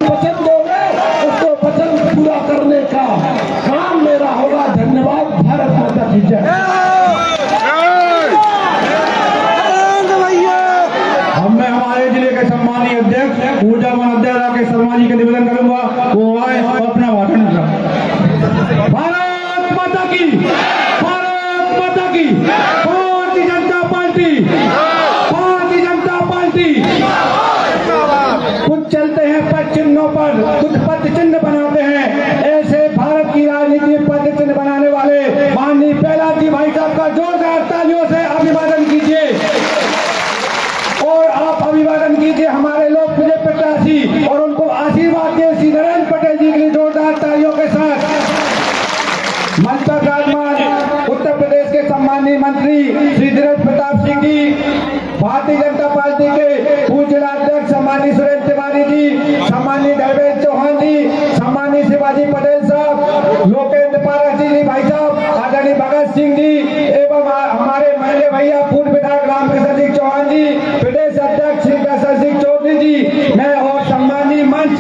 वचन दोगे उसको वचन पूरा करने का काम मेरा होगा। धन्यवाद। भारत माता की जय। मैं हमारे जिले के सम्मानीय अध्यक्ष ऊर्जा अध्यक्ष राकेश शर्मा जी का निवेदन करूंगा वो आए और अपना भाषण दें। भारत माता की, भारत माता की, भारतीय जनता पार्टी, भारतीय जनता पार्टी। कुछ चलते हैं पद चिन्हों पर, कुछ पद चिन्ह बनाते हैं। ऐसे भारत की राजनीति में पद चिन्ह बनाने वाले माननीय प्रहलाद जी भाई साहब का जोरदार तालियों से अभिवादन कीजिए। और आप अभिवादन कीजिए हमारे लोकप्रिय प्रत्याशी और उनको आशीर्वाद दिए श्री नरेंद्र पटेल जी के लिए जोरदार तालियों के साथ। मंच पर विराजमान उत्तर प्रदेश के सम्मानीय मंत्री श्री धीरज प्रताप सिंह जी, भारतीय जनता पार्टी के पूर्व जिलाध्यक्ष सम्मानीय सुरेंद्र तिवारी जी, सम्मानीय देवेंद्र चौहान जी, सम्मानीय शिवाजी पटेल साहब, लोकेंद्र पारस जी भाई साहब, आदरणीय भगत सिंह जी एवं हमारे महले भैया पूर्व विधायक रामकृष्ण सिंह चौहान जी, प्रदेश अध्यक्ष श्री कैसर सिंह चौधरी जी, मैं और सम्मानीय मंच।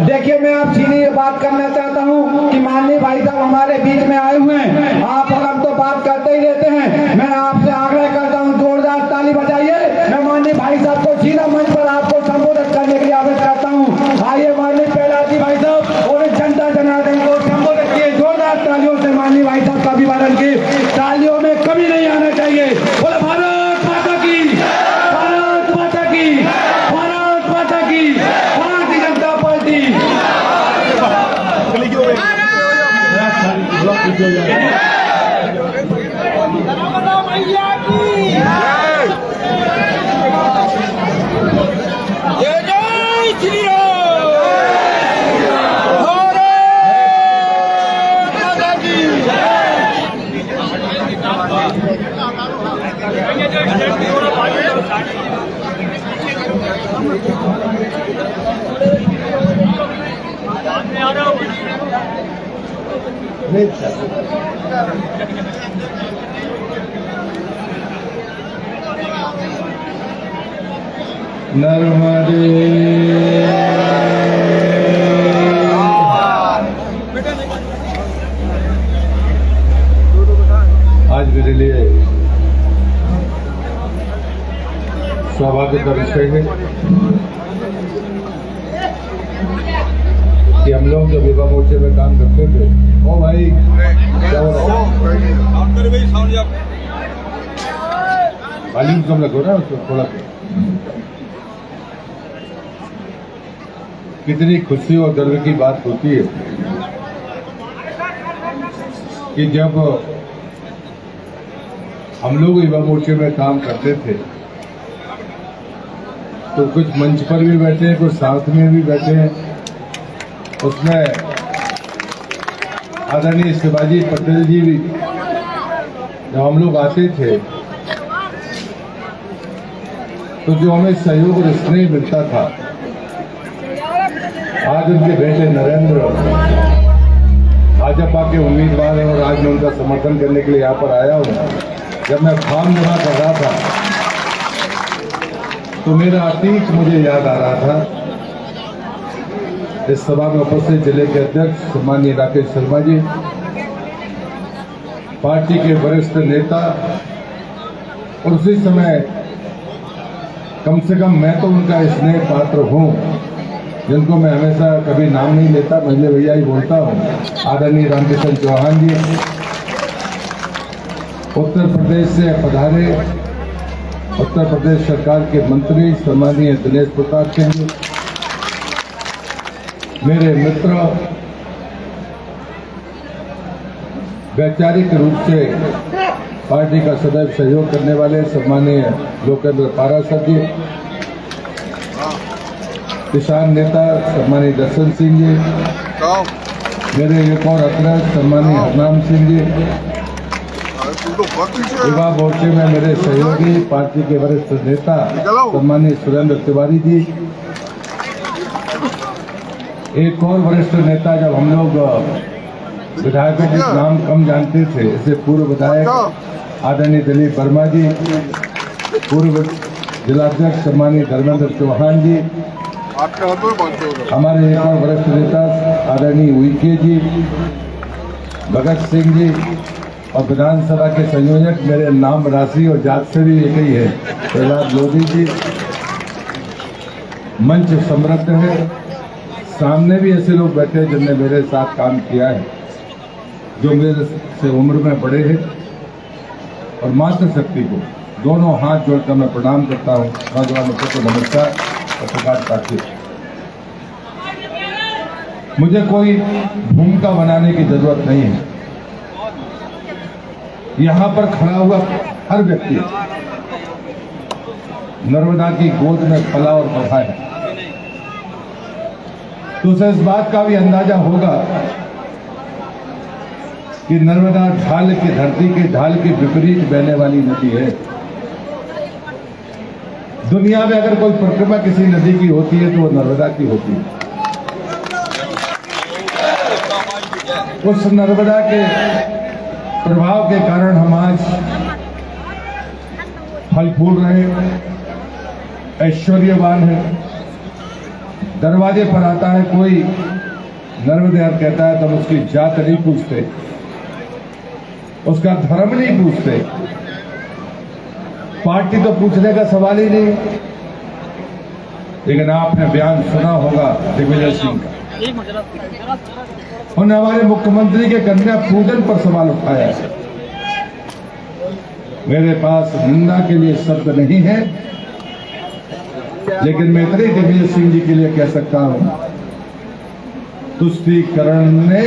देखिए मैं आप सीधी बात करना चाहता हूं कि माननीय भाई साहब हमारे बीच में आए हुए हैं। आप और हम तो बात करते ही रहते हैं। मैं आपसे आग्रह करता हूं जोरदार ताली बजाइए। मैं माननीय भाई साहब को सीधा मंच पर आपको संबोधित करने के लिए आग्रह करता हूं। आइए माननीय प्रहलाद जी भाई साहब और इस जनता जनार्दन को संबोधित किए जोरदार तालियों से माननीय भाई साहब का अभिवादन किए। तालियों में कमी नहीं आना चाहिए। बोले भारत माता की, भारत माता की, भारत माता की, भारतीय जनता पार्टी। नर्मदे आज मेरे लिए सौभाग्य का विषय है कि हम लोग जब युवा मोर्चे में काम करते थे, ओ भाई क्या हो रहा है, वॉल्यूम कम लगो ना उसको थोड़ा। कितनी खुशी और गर्व की बात होती है कि जब हम लोग युवा मोर्चे में काम करते थे तो कुछ मंच पर भी बैठे हैं, कुछ साथ में भी बैठे हैं। उसमें आदरणीय शिवाजी पटेल जी भी जब हम लोग आते थे तो जो हमें सहयोग और स्नेह मिलता था, आज उनके बेटे नरेंद्र भाजपा के उम्मीदवार हैं और आज मैं उनका समर्थन करने के लिए यहाँ पर आया हूँ। जब मैं फॉर्म जमा कर रहा था तो मेरा अतीत मुझे याद आ रहा था। इस सभा में उपस्थित जिले के अध्यक्ष सम्मानीय राकेश शर्मा जी, पार्टी के वरिष्ठ नेता, और उसी समय कम से कम मैं तो उनका स्नेह पात्र हूं, जिनको मैं हमेशा कभी नाम नहीं लेता, महिले भैया ही बोलता हूं, आदरणीय रामकृष्ण चौहान जी, उत्तर प्रदेश से पधारे उत्तर प्रदेश सरकार के मंत्री सम्मानीय दिनेश प्रताप सिंह जी, मेरे मित्र, वैचारिक रूप से पार्टी का सदैव सहयोग करने वाले सम्मानीय लोकेंद्र पाराशर जी, किसान नेता सम्मानीय दर्शन सिंह जी, मेरे एक और अग्रज सम्मानीय हरनाम सिंह जी, युवा मोर्चे में मेरे सहयोगी पार्टी के वरिष्ठ नेता सम्मानीय सुरेंद्र तिवारी जी, एक और वरिष्ठ नेता, जब हम लोग विधायकों के नाम कम जानते थे, इससे पूर्व विधायक आदरणीय दिलीप वर्मा जी, पूर्व जिलाध्यक्ष सम्मानीय धर्मेंद्र चौहान जी, हमारे एक और वरिष्ठ नेता आदरणीय उइके जी, भगत सिंह जी और विधानसभा के संयोजक, मेरे नाम राशि और जात से भी एक ही है, प्रहलाद लोधी जी। मंच समृद्ध है, सामने भी ऐसे लोग बैठे हैं जिनने मेरे साथ काम किया है, जो मेरे से उम्र में बड़े हैं, और मातृशक्ति को दोनों हाथ जोड़कर मैं प्रणाम करता हूँ। नौजवानों को नमस्कार और प्रकाश पाटिल। मुझे कोई भूमिका बनाने की जरूरत नहीं है। यहां पर खड़ा हुआ हर व्यक्ति नर्मदा की गोद में पला और बढ़ा है, तो उसे इस बात का भी अंदाजा होगा कि नर्मदा ढाल की धरती के ढाल के विपरीत बहने वाली नदी है। दुनिया में अगर कोई परिक्रमा किसी नदी की होती है तो वो नर्मदा की होती है। उस नर्मदा के प्रभाव के कारण हम आज फल फूल रहे, ऐश्वर्यवान है। दरवाजे पर आता है कोई नर्मदा कहता है तो हम उसकी जात नहीं पूछते, उसका धर्म नहीं पूछते, पार्टी तो पूछने का सवाल ही नहीं। लेकिन आपने बयान सुना होगा दिग्विजय सिंह का, उन्होंने हमारे मुख्यमंत्री के कन्या पूजन पर सवाल उठाया है। मेरे पास निंदा के लिए शब्द नहीं है, लेकिन मैं इतने दिग्विजय सिंह जी के लिए कह सकता हूं, तुष्टीकरण ने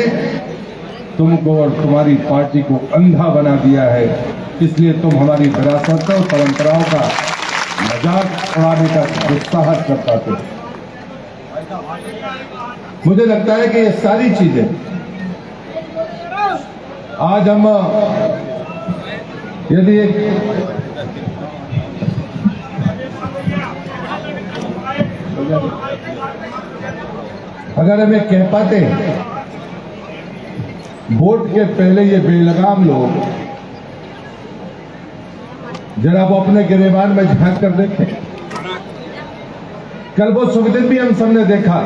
तुमको और तुम्हारी पार्टी को अंधा बना दिया है, इसलिए तुम हमारी विरासत और परंपराओं का मजाक उड़ाने का दुस्साहस कर पाते हो। मुझे लगता है कि ये सारी चीजें आज हम यदि अगर हमें कह पाते हैं वोट के पहले ये बेलगाम लोग, जरा वो अपने गिरेबान में झांक कर देखें। कल वो शुभ दिन भी हम सबने देखा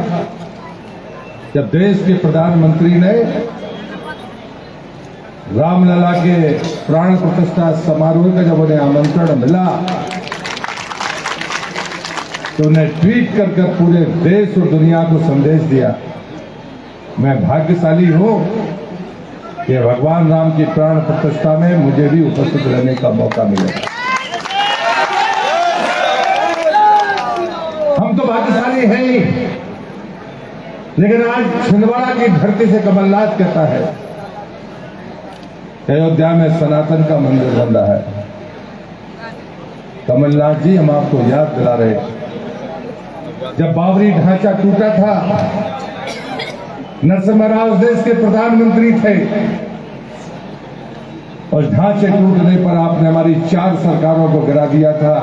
जब देश के प्रधानमंत्री ने रामलला के प्राण प्रतिष्ठा समारोह का जब उन्हें आमंत्रण मिला तो उन्हें ट्वीट कर पूरे देश और दुनिया को संदेश दिया, मैं भाग्यशाली हूं कि भगवान राम की प्राण प्रतिष्ठा में मुझे भी उपस्थित रहने का मौका मिलेगा। हम तो भाग्यशाली हैं ही, लेकिन आज छिंदवाड़ा की धरती से कमलनाथ कहता है अयोध्या में सनातन का मंदिर बन रहा है। कमलनाथ जी, हम आपको याद दिला रहे, जब बाबरी ढांचा टूटा था, नरसिम्हा राव उस देश के प्रधानमंत्री थे, और ढांचे टूटने पर आपने हमारी 4 सरकारों को गिरा दिया था।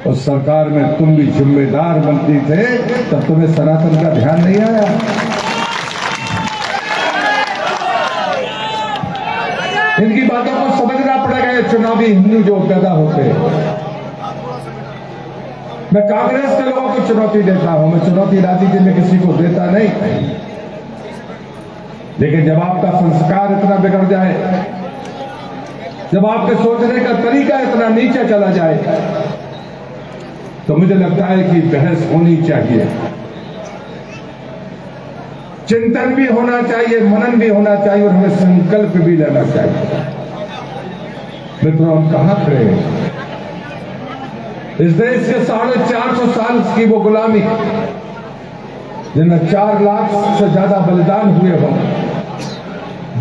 उस सरकार में तुम भी जिम्मेदार मंत्री थे, तब तुम्हें सनातन का ध्यान नहीं आया। इनकी बातों को समझना पड़ेगा। ये चुनावी हिंदू जो पैदा होते हैं, मैं कांग्रेस के लोगों को चुनौती देता हूं, मैं चुनौती राजनीति में किसी को देता नहीं, लेकिन जब आपका संस्कार इतना बिगड़ जाए, जब आपके सोचने का तरीका इतना नीचे चला जाए, तो मुझे लगता है कि बहस होनी चाहिए, चिंतन भी होना चाहिए, मनन भी होना चाहिए, और हमें संकल्प भी लेना चाहिए। मित्रों, हम कहां खड़े हैं? इस देश के 450 साल की वो गुलामी, जिनमें 4 लाख से ज्यादा बलिदान हुए हों,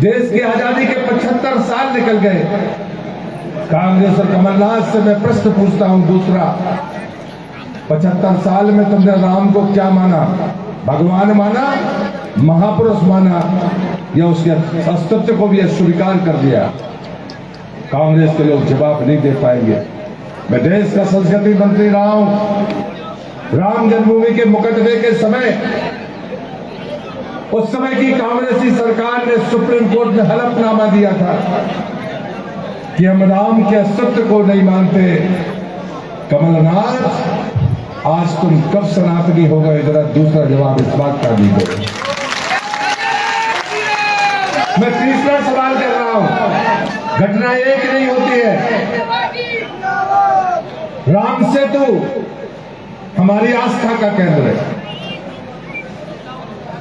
देश की आजादी के 75 साल निकल गए। कांग्रेस और कमलनाथ से मैं प्रश्न पूछता हूं दूसरा, 75 साल में तुमने राम को क्या माना? भगवान माना, महापुरुष माना, या उसके अस्तित्व को भी अस्वीकार कर दिया? कांग्रेस के लोग जवाब नहीं दे पाएंगे। मैं देश का संस्कृति मंत्री रहा हूं। राम जन्मभूमि के मुकदमे के समय, उस समय की कांग्रेसी सरकार ने सुप्रीम कोर्ट में हलफनामा दिया था कि हम राम के अस्तित्व को नहीं मानते। कमलनाथ आज तुम कब सनातनी हो गए, जरा दूसरा जवाब इस बात का दीजिए। मैं तीसरा सवाल कर रहा हूं, घटना एक नहीं होती है। राम सेतु हमारी आस्था का केंद्र है।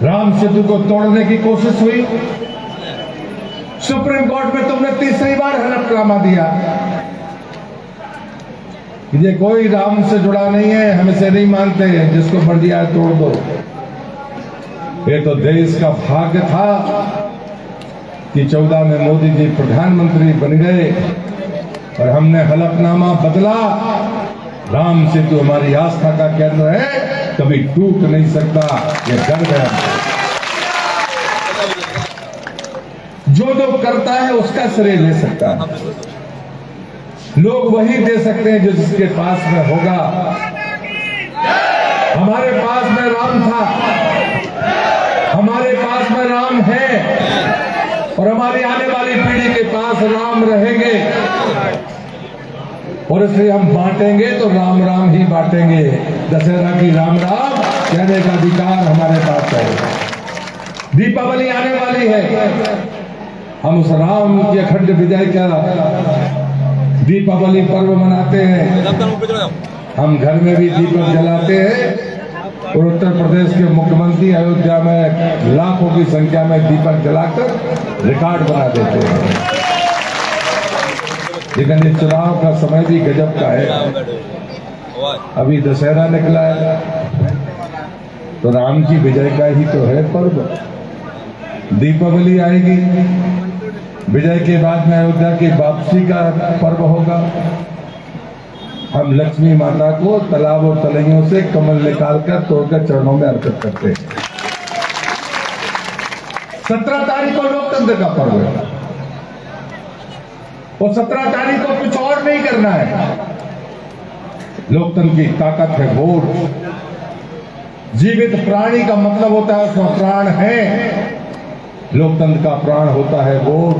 राम सेतु को तोड़ने की कोशिश हुई, सुप्रीम कोर्ट में तुमने तीसरी बार हलफनामा दिया। ये कोई राम से जुड़ा नहीं है, हम इसे नहीं मानते, जिसको बढ़ दिया है तोड़ दो। ये तो देश का भाग्य था कि 14 में मोदी जी प्रधानमंत्री बन गए और हमने हलफनामा बदला। राम सेतु हमारी आस्था का केंद्र है, कभी टूट नहीं सकता, ये गर्व है। जो जो करता है उसका श्रेय ले सकता है, लोग वही दे सकते हैं जो जिसके पास में होगा। हमारे पास में राम था, हमारे पास में राम है और हमारी आने वाली पीढ़ी के पास राम रहेंगे, और इसलिए हम बांटेंगे तो राम राम ही बांटेंगे। दशहरा की राम राम कहने का अधिकार हमारे पास है। दीपावली आने वाली है, हम उस राम की अखंड विजय का दीपावली पर्व मनाते हैं। हम घर में भी दीपक जलाते हैं और उत्तर प्रदेश के मुख्यमंत्री अयोध्या में लाखों की संख्या में दीपक जलाकर रिकॉर्ड बना देते हैं। लेकिन ये चुनाव का समय भी गजब का है। अभी दशहरा निकला है तो राम की विजय का ही तो है पर्व। दीपावली आएगी, विजय के बाद में अयोध्या की वापसी का पर्व होगा। हम लक्ष्मी माता को तालाब और तलैयों से कमल निकालकर तोड़कर चरणों में अर्पित करते हैं। 17 तारीख को लोकतंत्र का पर्व है और 17 तारीख को कुछ और नहीं करना है। लोकतंत्र की ताकत है वोट। जीवित प्राणी का मतलब होता है उसका प्राण है। लोकतंत्र का प्राण होता है वोट।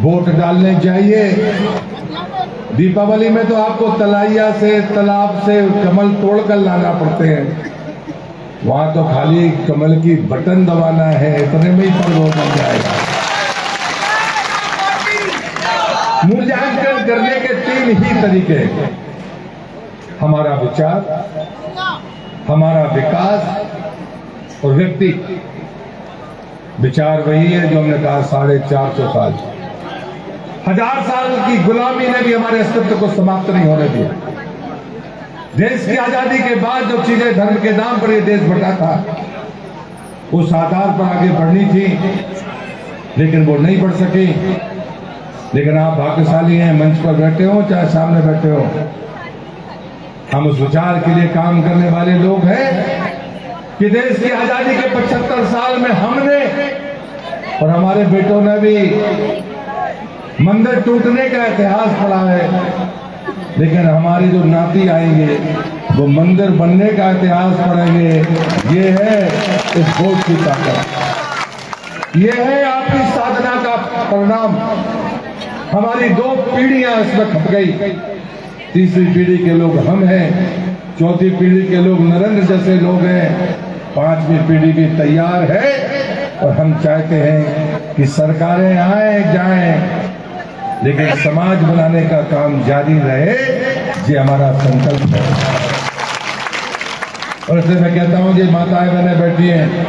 वोट डालने चाहिए। दीपावली में तो आपको तलैया से, तालाब से कमल तोड़कर लाना पड़ते हैं, वहां तो खाली कमल की बटन दबाना है, इतने में ही पर्व बन जाएगा। मूल्यांकन करने के 3 ही तरीके, हमारा विचार, हमारा विकास और व्यक्ति। विचार वही है जो हमने कहा 450 साल, 1000 साल की गुलामी ने भी हमारे अस्तित्व को समाप्त नहीं होने दिया। देश की आजादी के बाद जो चीजें धर्म के नाम पर ये देश बढ़ा था, उस आधार पर आगे बढ़नी थी, लेकिन वो नहीं बढ़ सकी। लेकिन आप भाग्यशाली हैं, मंच पर बैठे हो चाहे सामने बैठे हो, हम उस विचार के लिए काम करने वाले लोग हैं कि देश की आजादी के 75 साल में हमने और हमारे बेटों ने भी मंदिर टूटने का इतिहास पढ़ा है, लेकिन हमारे जो नाती आएंगे वो मंदिर बनने का इतिहास पढ़ेंगे। ये है इस वोट की ताकत, ये है आपकी साधना का परिणाम। हमारी 2 पीढ़ियां इसमें खप गई। तीसरी पीढ़ी के लोग हम हैं, चौथी पीढ़ी के लोग नरेंद्र जैसे लोग हैं, 5वीं पीढ़ी भी तैयार है और हम चाहते हैं कि सरकारें आए जाएं, लेकिन समाज बनाने का काम जारी रहे। ये हमारा संकल्प है। और इसलिए मैं कहता हूं कि माताएं बहनें बैठी हैं,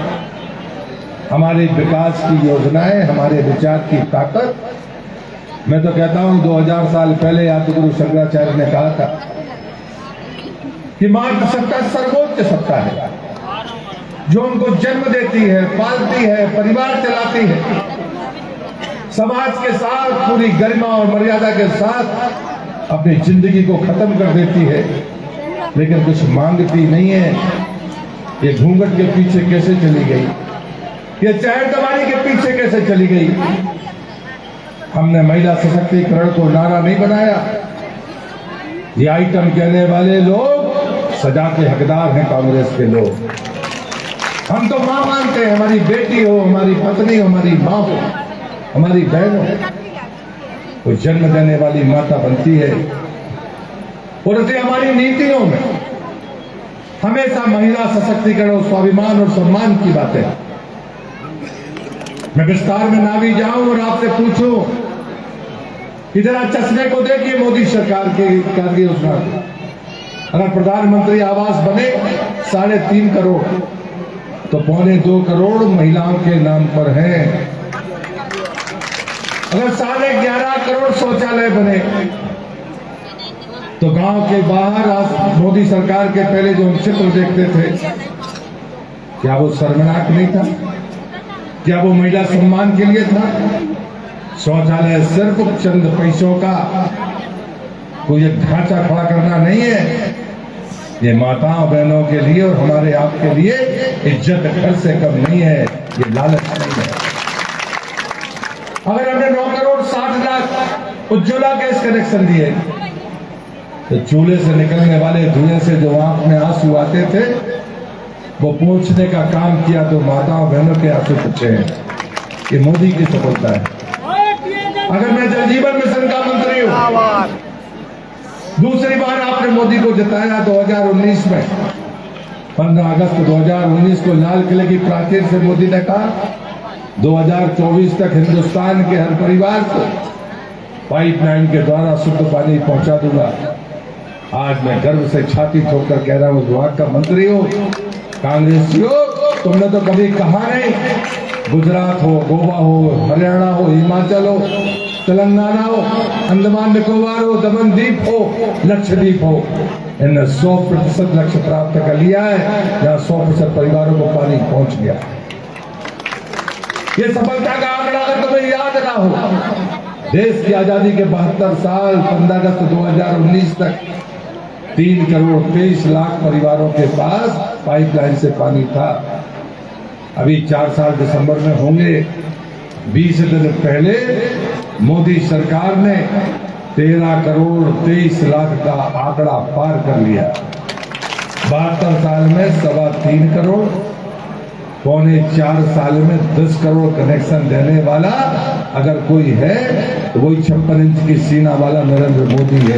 हमारे विकास की योजनाएं, हमारे विचार की ताकत। मैं तो कहता हूं 2000 साल पहले आदिगुरु शंकराचार्य ने कहा था कि मातृसत्ता सर्वोच्च सत्ता है, जो उनको जन्म देती है, पालती है, परिवार चलाती है, समाज के साथ पूरी गरिमा और मर्यादा के साथ अपनी जिंदगी को खत्म कर देती है, लेकिन कुछ मांगती नहीं है। ये घूंघट के पीछे कैसे चली गई, ये चहरदमारी के पीछे कैसे चली गई। हमने महिला सशक्तिकरण को नारा नहीं बनाया। ये आइटम कहने वाले लोग सजा के हकदार हैं कांग्रेस के लोग। हम तो मां मानते हैं, हमारी बेटी हो, हमारी पत्नी हो, हमारी मां हो, हमारी बहन हो, वो जन्म देने वाली माता बनती है। और इसलिए हमारी नीतियों में हमेशा महिला सशक्तिकरण और स्वाभिमान और सम्मान की बातें। मैं विस्तार में ना भी जाऊं और आपसे पूछूं कि जरा चश्मे को देखिए मोदी सरकार के कार्य योजना को। अगर प्रधानमंत्री आवास बने 3.5 करोड़, तो 2.25 करोड़ महिलाओं के नाम पर है। अगर 11.5 करोड़ शौचालय बने, तो गांव के बाहर आज मोदी सरकार के पहले जो हम चित्र देखते थे, क्या वो शर्मनाक नहीं था? क्या वो महिला सम्मान के लिए था? शौचालय सिर्फ चंद पैसों का कोई एक ढांचा खड़ा करना नहीं है, ये माताओं बहनों के लिए और हमारे आपके लिए इज्जत घर से कम नहीं है, ये लालच नहीं है। अगर हमने 9 करोड़ 60 लाख उज्ज्वला गैस कनेक्शन दिए, तो चूल्हे से निकलने वाले धुएं से जो आंख में आंसू आते थे, वो पोंछने का काम किया तो माताओं बहनों के आंसू पूछे हैं। ये मोदी की सफलता है। अगर मैं जल जीवन मिशन का मंत्री हूं, दूसरी बार आपने मोदी को जिताया 2019 में। 15 अगस्त 2019 को लाल किले की प्राचीर से मोदी ने कहा 2024 तक हिंदुस्तान के हर परिवार को पाइपलाइन के द्वारा शुद्ध पानी पहुंचा दूंगा। आज मैं गर्व से छाती ठोककर कह रहा हूं, विभाग का मंत्री हो, कांग्रेसियों, तुमने तो कभी कहा नहीं गुजरात हो, गोवा हो, हरियाणा हो, हिमाचल हो, तेलंगाना हो, अंडमान निकोबार हो, दमन द्वीप हो, लक्षद्वीप हो, इन्हें 100% लक्ष्य प्राप्त कर लिया है, जहां 100% परिवारों को पानी पहुंच गया। ये सफलता का आंकड़ा अगर तुम्हें याद ना हो, देश की आजादी के 72 साल 15 अगस्त 2019 तक 3 करोड़ 23 लाख परिवारों के पास पाइपलाइन से पानी था। अभी 4 साल दिसंबर में होंगे। 20 दिन पहले मोदी सरकार ने 13 करोड़ 23 लाख का आंकड़ा पार कर लिया। 72 साल में 3.25 करोड़, 4 साल में 10 करोड़ कनेक्शन देने वाला अगर कोई है तो वही 56 इंच की सीना वाला नरेंद्र मोदी है।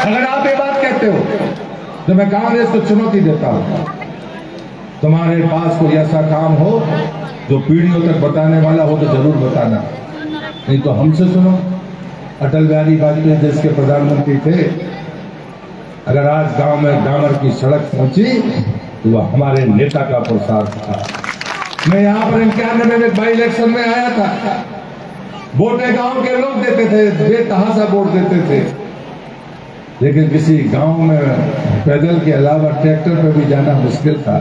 अगर आप ये बात कहते हो तो मैं कांग्रेस को चुनौती देता हूं, तुम्हारे पास कोई ऐसा काम हो जो पीढ़ियों तक बताने वाला हो तो जरूर बताना, नहीं तो हमसे सुनो। अटल बिहारी वाजपेयी देश के प्रधानमंत्री थे। अगर आज गांव में डामर की सड़क पहुंची तो वह हमारे नेता का प्रसार था। मैं यहाँ पर 91 में बाई इलेक्शन में आया था। वोटें गांव के लोग देते थे, बेतहाशा वोट देते थे, लेकिन किसी गांव में पैदल के अलावा ट्रैक्टर पर भी जाना मुश्किल था।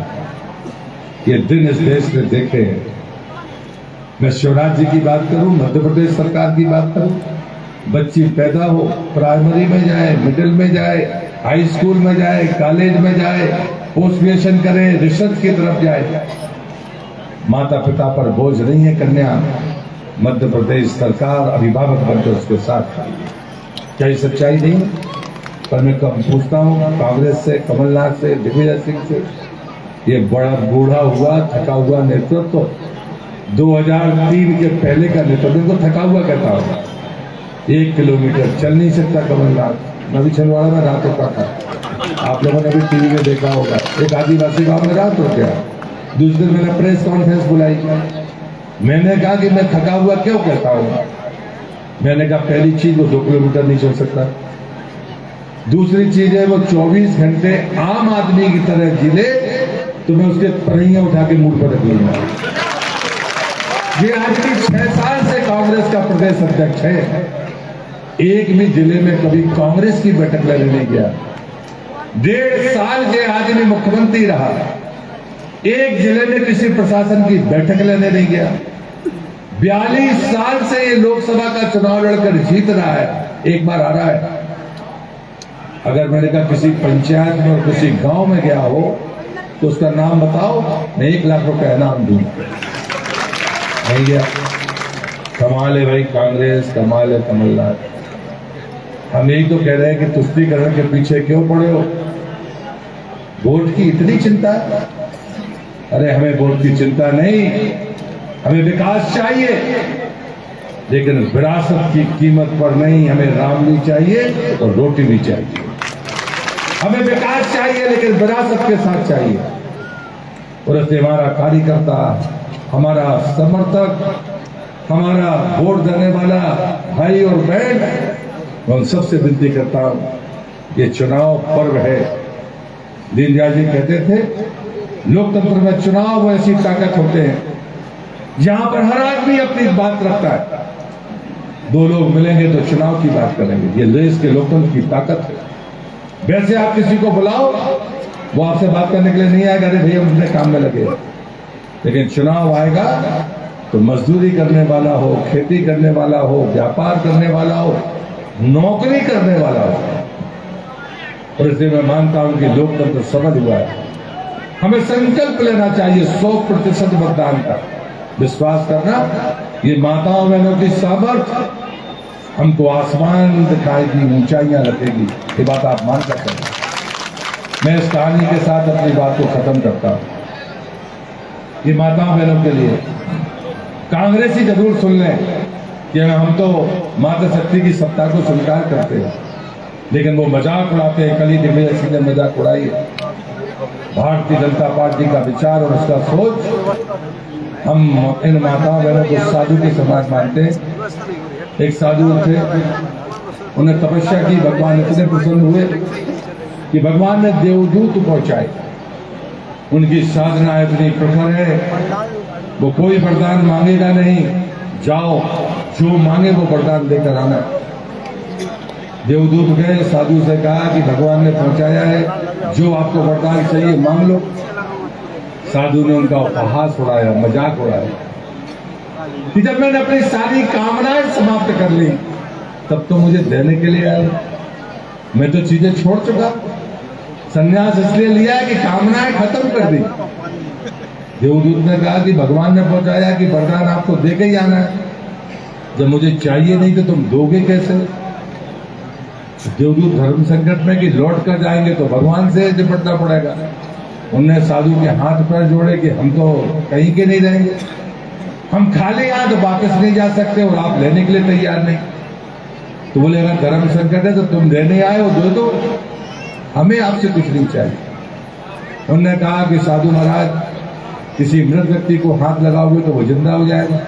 ये दिन इस देश ने देखे। मैं शिवराज जी की बात करूं, मध्य प्रदेश सरकार की बात करूं, बच्ची पैदा हो, प्राइमरी में जाए, मिडिल में जाए, हाई स्कूल में जाए, कॉलेज में जाए, पोस्ट ग्रेजुएशन करे, रिसर्च की तरफ जाए, माता पिता पर बोझ नहीं है कन्या। मध्य प्रदेश सरकार अभिभावक बनकर उसके साथ खड़ी। क्या ये सच्चाई नहीं? पर मैं कब पूछता हूँ कांग्रेस से, कमलनाथ से, दिग्विजय सिंह से, ये बड़ा बूढ़ा हुआ थका हुआ नेतृत्व 2003 के पहले का नेतृत्व इनको थका हुआ कहता हूँ। 1 किलोमीटर चल नहीं सकता कमलनाथ। मैं भी छिंदवाड़ा में रात रुका था, आप लोगों ने भी टीवी में देखा होगा। एक आदिवासी गांव में रात रुक गया। दूसरे दिन मैंने प्रेस कॉन्फ्रेंस बुलाई। मैंने कहा कि मैं थका हुआ क्यों कहता हूँ। मैंने कहा पहली चीज वो 2 किलोमीटर नहीं चल सकता, दूसरी चीज है वो 24 घंटे आम आदमी की तरह जिले तो मैं उसके पहिया उठा के मुंह पर रख लूंगा। ये आदमी 6 साल से कांग्रेस का प्रदेश अध्यक्ष है, एक भी जिले में कभी कांग्रेस की बैठक लेने नहीं गया। 1.5 साल ये आदमी मुख्यमंत्री रहा, एक जिले में किसी प्रशासन की बैठक लेने नहीं गया। 42 साल से ये लोकसभा का चुनाव लड़कर जीत रहा है, एक बार आ रहा है। अगर मैंने कहा किसी पंचायत में और किसी गांव में गया हो तो उसका नाम बताओ, मैं 1 लाख रुपए इनाम दूंगा। नहीं गया। कमाल है भाई कांग्रेस, कमाल है कमलनाथ। हम यही तो कह रहे हैं कि तुष्टीकरण के पीछे क्यों पड़े हो? वोट की इतनी चिंता? अरे हमें वोट की चिंता नहीं, हमें विकास चाहिए, लेकिन विरासत की कीमत पर नहीं। हमें राम भी चाहिए और रोटी भी चाहिए। हमें विकास चाहिए लेकिन विरासत के साथ चाहिए। और इसलिए हमारा कार्यकर्ता, हमारा समर्थक, हमारा वोट देने वाला भाई और बहन, मैं उन सबसे विनती करता हूं, ये चुनाव पर्व है। दीनदयाल जी कहते थे लोकतंत्र में चुनाव वो ऐसी ताकत होते हैं जहां पर हर आदमी अपनी बात रखता है। दो लोग मिलेंगे तो चुनाव की बात करेंगे, ये देश के लोकतंत्र की ताकत है। वैसे आप किसी को बुलाओ, वो आपसे बात करने के लिए नहीं आएगा, अरे भैया हम अपने काम में लगे। लेकिन चुनाव आएगा तो मजदूरी करने वाला हो, खेती करने वाला हो, व्यापार करने वाला हो, नौकरी करने वाला हो। और इसलिए मैं मानता हूं कि लोकतंत्र समझ हुआ है। हमें संकल्प लेना चाहिए 100% मतदान का। विश्वास करना, ये माताओं बहनों की सामर्थ्य हमको आसमान दिखाएगी, ऊंचाइयां रखेगी, ये बात आप मान सकते हैं। मैं इस कहानी के साथ अपनी बात को खत्म करता हूं। ये माताओं बहनों के लिए कांग्रेसी जरूर सुन लें कि हम तो माता शक्ति की सत्ता को स्वीकार करते हैं, लेकिन वो मजाक उड़ाते हैं। कल ही दिग्विजय ने मजाक उड़ाई है। भारतीय जनता पार्टी का विचार और उसका सोच, हम इन माताओं बहनों को साधु के समान मानते हैं। एक साधु थे, उन्हें तपस्या की, भगवान इतने प्रसन्न हुए कि भगवान ने देवदूत पहुंचाए। उनकी साधना इतनी प्रखर है, वो कोई वरदान मांगेगा नहीं, जाओ जो मांगे वो वरदान लेकर आना। देवदूत गए, साधु से कहा कि भगवान ने पहुंचाया है, जो आपको वरदान चाहिए मांग लो। साधु ने उनका उपहास उड़ाया, मजाक उड़ाया कि जब मैंने अपनी सारी कामनाएं समाप्त कर ली तब तो मुझे देने के लिए आए। मैं तो चीजें छोड़ चुका, संन्यास इसलिए लिया है कि कामनाएं खत्म कर दी। देवदूत ने कहा कि भगवान ने पहुंचाया कि वरदान आपको दे के ही आना है, जब मुझे चाहिए नहीं तो तुम दोगे कैसे? देवदूत धर्म संकट में कि लौट कर जाएंगे तो भगवान से निपटना पड़ेगा। उनने साधु के हाथ पैर जोड़े कि हम तो कहीं के नहीं रहेंगे, हम खाली हाथ वापस नहीं जा सकते और आप लेने के लिए तैयार नहीं। तो बोले अगर धर्म संकट है तो तुम लेने आए हो, दो दो, हमें आपसे कुछ नहीं चाहिए। उन्होंने कहा कि साधु महाराज, किसी मृत व्यक्ति को हाथ लगाओगे तो वो जिंदा हो जाएगा,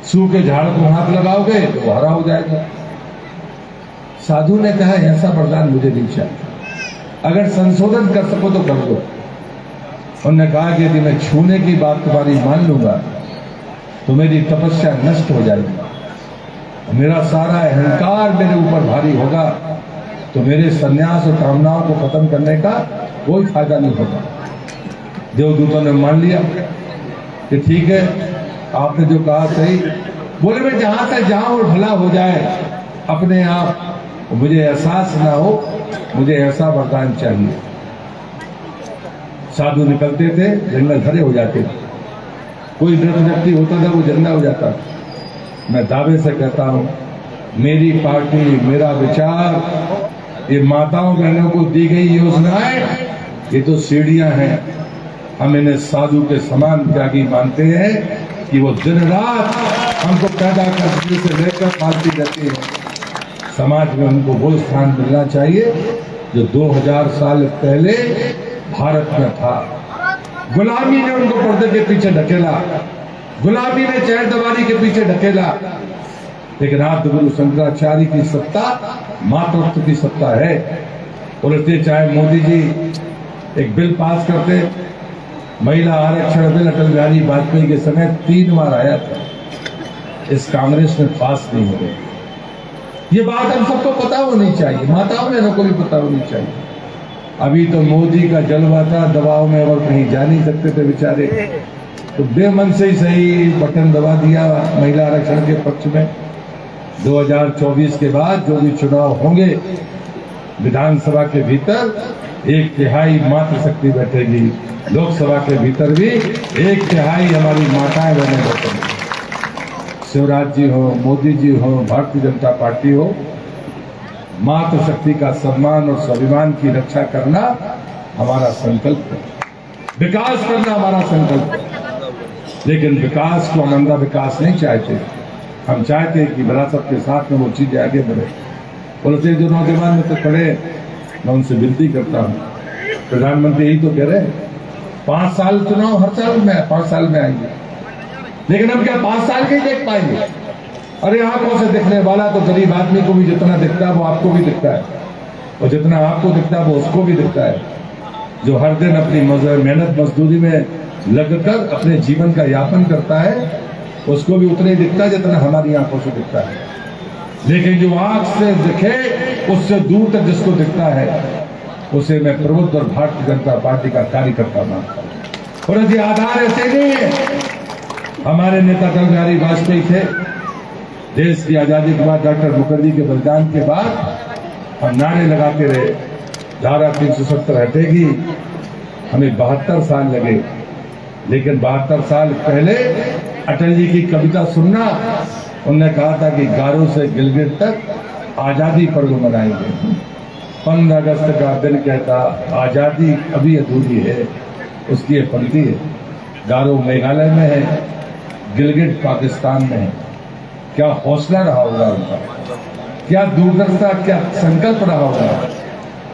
सूखे झाड़ को हाथ लगाओगे तो वो हरा हो जाएगा। साधु ने कहा ऐसा वरदान मुझे नहीं चाहिए, अगर संशोधन कर सको तो कर दो। उन्होंने कहा कि यदि मैं छूने की बात तुम्हारी मान लूंगा तो मेरी तपस्या नष्ट हो जाएगी, मेरा सारा अहंकार मेरे ऊपर भारी होगा, तो मेरे संन्यास और कामनाओं को खत्म करने का कोई फायदा नहीं होगा। देवदूतों ने मान लिया कि ठीक है, आपने जो कहा सही। बोले मैं जहां से जाऊं और भला हो जाए अपने आप, मुझे एहसास ना हो, मुझे ऐसा वरदान चाहिए। साधु निकलते थे, जंगल भरे हो जाते थे, कोई मृत व्यक्ति होता था वो जिंदा हो जाता। मैं दावे से कहता हूं, मेरी पार्टी, मेरा विचार, ये माताओं बहनों को दी गई योजनाएं, ये तो सीढ़ियां हैं। हम इन्हें साधु के समान त्यागी मानते हैं कि वो दिन रात हमको पैदा करने से लेकर पालती रहती है। समाज में उनको वो स्थान मिलना चाहिए जो 2000 साल पहले भारत में था। गुलामी ने उनको पर्दे के पीछे ढकेला, गुलामी ने चैर दीवारी के पीछे ढकेला, लेकिन आज गुरु शंकराचार्य की सत्ता मातृत्व की सत्ता है। और इसलिए चाहे मोदी जी एक बिल पास करते, महिला आरक्षण बिल अटल बिहारी वाजपेयी के समय 3 बार आया था, इस कांग्रेस में पास नहीं हो गया। ये बात हम सबको पता होनी चाहिए, माताओं बहनों को भी पता होनी चाहिए। अभी तो मोदी का जलवा था, दबाव में और कहीं जा नहीं सकते थे बेचारे, तो बेमन से ही सही बटन दबा दिया महिला आरक्षण के पक्ष में। 2024 के बाद जो भी चुनाव होंगे, विधानसभा के भीतर 1/3 मातृशक्ति बैठेगी, लोकसभा के भीतर भी 1/3 हमारी माताएं बहनें बैठेंगी। शिवराज जी हो, मोदी जी हो, भारतीय जनता पार्टी हो, मातृशक्ति का सम्मान और स्वाभिमान की रक्षा करना हमारा संकल्प है, विकास करना हमारा संकल्प है। लेकिन विकास को हम अंधा विकास नहीं चाहते, हम चाहते हैं कि विरासत के साथ में वो चीजें आगे बढ़े। और जो नौजवान में तो खड़े, मैं उनसे विनती करता हूँ, प्रधानमंत्री यही तो कह रहे हैं 5 साल चुनाव हर साल में 5 साल में आएंगे, लेकिन हम क्या 5 साल के ही देख पाएंगे? अरे आंखों से दिखने वाला तो गरीब आदमी को भी जितना दिखता है वो आपको भी दिखता है, और जितना आपको दिखता है वो उसको भी दिखता है। जो हर दिन अपनी मेहनत मजदूरी में लगकर अपने जीवन का यापन करता है उसको भी उतना ही दिखता है जितना हमारी आंखों से दिखता है। लेकिन जो आंख से दिखे उससे दूर तक जिसको दिखता है उसे मैं प्रबुद्ध और भारतीय जनता पार्टी का कार्यकर्ता मानता हूं। और ये आधार ऐसे नहीं है। हमारे नेता अटल बिहारी वाजपेयी थे, देश की आजादी के बाद डॉक्टर मुखर्जी के बलिदान के बाद हम नारे लगाते रहे धारा 370 हटेगी, हमें 72 साल लगे, लेकिन 72 साल पहले अटल जी की कविता सुनना, उन्होंने कहा था कि गारो से गिलगित तक आजादी पर्व मनाएंगे। 15 अगस्त का दिन कहता आजादी अभी अधूरी है, उसकी ये पंक्ति है। गारो मेघालय में है, गिलगित पाकिस्तान में है। क्या हौसला रहा होगा उनका, क्या दूरदर्शिता, क्या संकल्प रहा होगा।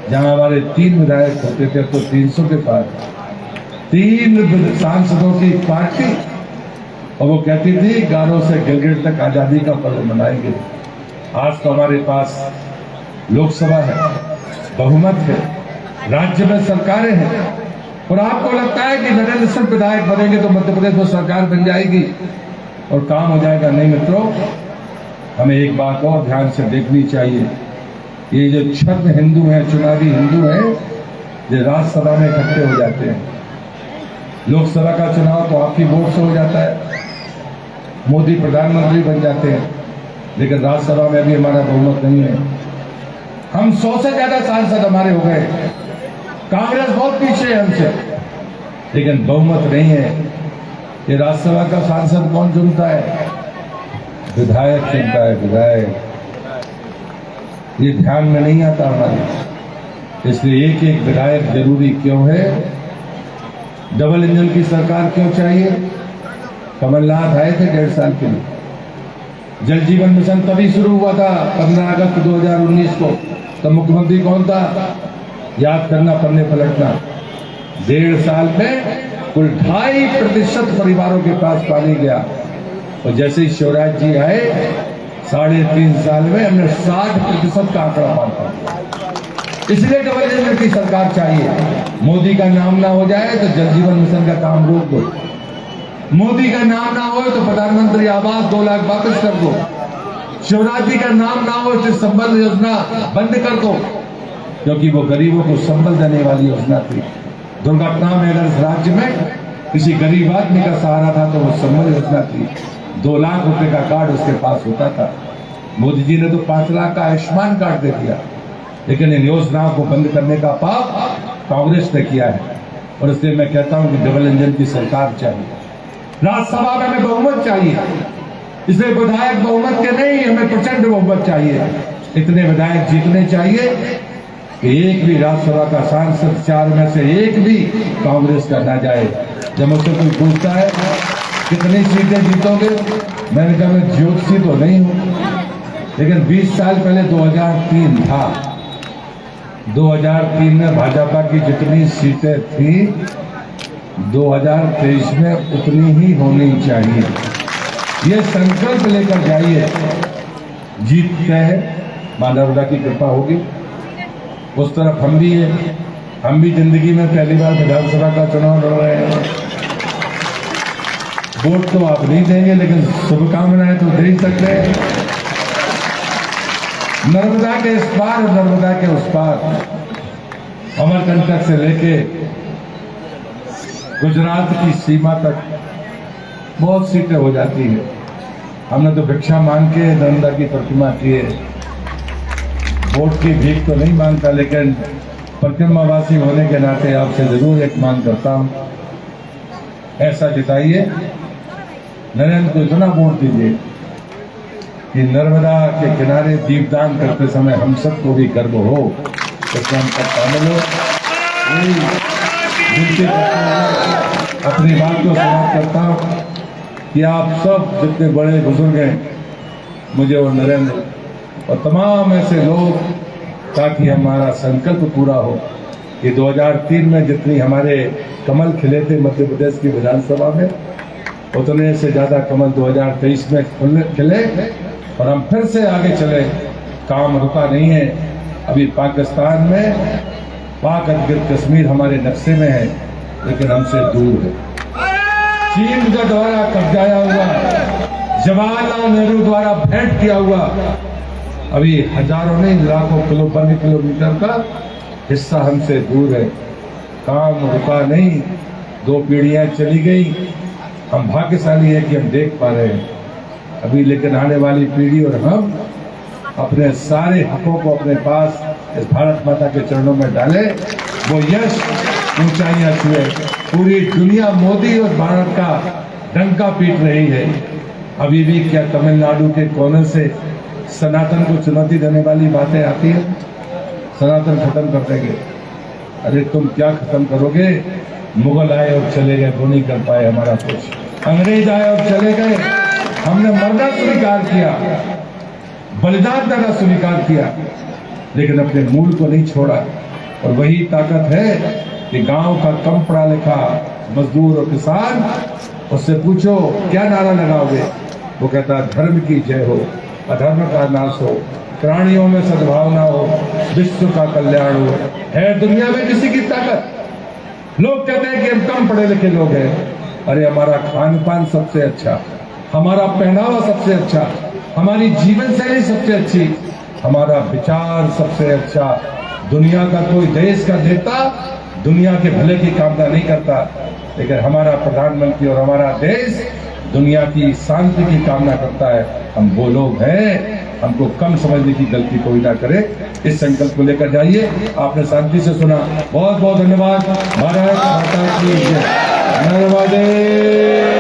जहां हमारे 3 विधायक होते थे तो 300 के पार 3 सांसदों की पार्टी, और वो कहती थी गारो से गिलगित तक आजादी का पर्व मनाएंगे। आज तो हमारे पास लोकसभा है, बहुमत है, राज्य में सरकारें हैं, और आपको लगता है कि नरेंद्र सिंह विधायक बनेंगे तो मध्य प्रदेश में सरकार बन जाएगी और काम हो जाएगा। नहीं मित्रों, हमें एक बात और ध्यान से देखनी चाहिए। ये जो छद्म हिंदू हैं, चुनावी हिंदू हैं, ये राज्यसभा में इकट्ठे हो जाते हैं। लोकसभा का चुनाव तो आपकी वोट से हो जाता है, मोदी प्रधानमंत्री बन जाते हैं, लेकिन राज्यसभा में अभी हमारा बहुमत नहीं है। हम 100 से ज्यादा सांसद हमारे हो गए, कांग्रेस बहुत पीछे है हमसे, लेकिन बहुमत नहीं है। ये राज्यसभा का सांसद कौन चुनता है? विधायक चुनता है, विधायक। ये ध्यान में नहीं आता हमारे। इसलिए एक एक विधायक जरूरी क्यों है? डबल इंजन की सरकार क्यों चाहिए? कमलनाथ आए थे 1.5 साल के लिए, जल जीवन मिशन तभी शुरू हुआ था 15 अगस्त 2019 को। तब मुख्यमंत्री कौन था? याद करना, पन्ने पलटना। 1.5 साल में कुल 2.5% परिवारों के पास पानी गया, और जैसे ही शिवराज जी आए 3.5 साल में हमने 60% का आंकड़ा पार कर दिया। इसलिए डबल इंजन की सरकार चाहिए। मोदी का नाम ना हो जाए तो जल जीवन मिशन का काम रोक दो, मोदी का नाम ना हो तो प्रधानमंत्री आवास 2 लाख वापस कर दो, शिवराज जी का नाम ना हो तो संबल योजना बंद कर दो, क्योंकि वो गरीबों को संबल देने वाली योजना थी। दुर्घटना में अगर इस राज्य में किसी गरीब आदमी का सहारा था तो वो संबल योजना थी। 2 लाख रुपए का कार्ड उसके पास होता था। मोदी जी ने तो 5 लाख का आयुष्मान कार्ड दे दिया, लेकिन इन योजनाओं को बंद करने का पाप कांग्रेस ने किया है। और इसलिए मैं कहता हूं कि डबल इंजन की सरकार चाहिए। राज्यसभा में हमें बहुमत चाहिए, इसलिए विधायक बहुमत के नहीं, हमें प्रचंड बहुमत चाहिए। इतने विधायक जीतने चाहिए कि एक भी राज्यसभा का सांसद 4 में से एक भी कांग्रेस का ना जाए। जब मुझसे कोई पूछता है कितनी सीटें जीतोगे, मैंने कहा मैं ज्योतिषी तो नहीं हूं, लेकिन 20 साल पहले 2003 था। 2003 में भाजपा की जितनी सीटें थी 2023 में उतनी ही होनी चाहिए। ये संकल्प लेकर जाइए, जीतते हैं, मां नर्मदा की कृपा होगी। उस तरफ हम भी हैं, हम भी जिंदगी में पहली बार विधानसभा का चुनाव लड़ रहे हैं। वोट तो आप नहीं देंगे, लेकिन शुभकामनाएं तो दे ही सकते हैं। नर्मदा के इस पार और नर्मदा के उस पार, अमरकंटक से लेके गुजरात की सीमा तक बहुत सीटें हो जाती है। हमने तो भिक्षा मांग के नर्मदा की प्रतिमा की है, वोट की भीख तो नहीं मांगता, लेकिन प्रतिमावासी होने के नाते आपसे जरूर एक मांग करता हूं, ऐसा जिताइए, नरेंद्र को इतना वोट दीजिए कि नर्मदा के किनारे दीपदान करते समय हम सबको भी गर्व हो, इसमें हम सब शामिल हो। अपनी बात को समाप्त करता हूं कि आप सब जितने बड़े बुजुर्ग हैं, मुझे और नरेंद्र और तमाम ऐसे लोग ताकि हमारा संकल्प पूरा हो कि 2003 में जितनी हमारे कमल खिले थे मध्य प्रदेश की विधानसभा में, उतने से ज़्यादा कमल 2023 में खिले और हम फिर से आगे चले। काम रुका नहीं है। अभी पाकिस्तान में पाक अधिकृत कश्मीर हमारे नक्शे में है, लेकिन हमसे दूर है। चीन के द्वारा कब्जाया हुआ, जवाहरलाल नेहरू द्वारा भेंट किया हुआ, अभी हजारों नहीं लाखों किलोमीटर का हिस्सा हमसे दूर है। काम रुका नहीं, 2 पीढ़ियां चली गई। हम भाग्यशाली है कि हम देख पा रहे हैं अभी, लेकिन आने वाली पीढ़ी और हम अपने सारे हकों को अपने पास इस भारत माता के चरणों में डाले, वो यश ऊंचाइयां छुए। पूरी दुनिया मोदी और भारत का डंका पीट रही है। अभी भी क्या तमिलनाडु के कोने से सनातन को चुनौती देने वाली बातें आती है? सनातन खत्म कर देंगे। अरे तुम क्या खत्म करोगे? मुगल आए और चले गए, वो नहीं कर पाए हमारा कुछ। अंग्रेज आए और चले गए, हमने मरना स्वीकार किया, बलिदान देना स्वीकार किया, लेकिन अपने मूल को नहीं छोड़ा। और वही ताकत है कि गांव का कम पढ़ा लिखा मजदूर और किसान, उससे पूछो क्या नारा लगाओगे, वो कहता धर्म की जय हो, अधर्म का नाश हो, प्राणियों में सद्भावना हो, विश्व का कल्याण हो। है दुनिया में किसी की ताकत? लोग कहते हैं कि हम कम पढ़े लिखे लोग हैं। अरे हमारा खान पान सबसे अच्छा, हमारा पहनावा सबसे अच्छा, हमारी जीवन शैली सबसे अच्छी, हमारा विचार सबसे अच्छा। दुनिया का कोई देश का नेता दुनिया के भले की कामना नहीं करता, लेकिन हमारा प्रधानमंत्री और हमारा देश दुनिया की शांति की कामना करता है। हम वो लोग हैं, हमको कम समझने की गलती कोई ना करे। इस संकल्प को लेकर जाइए। आपने शांति से सुना, बहुत बहुत धन्यवाद। भारत माता की जय। नर्मदे।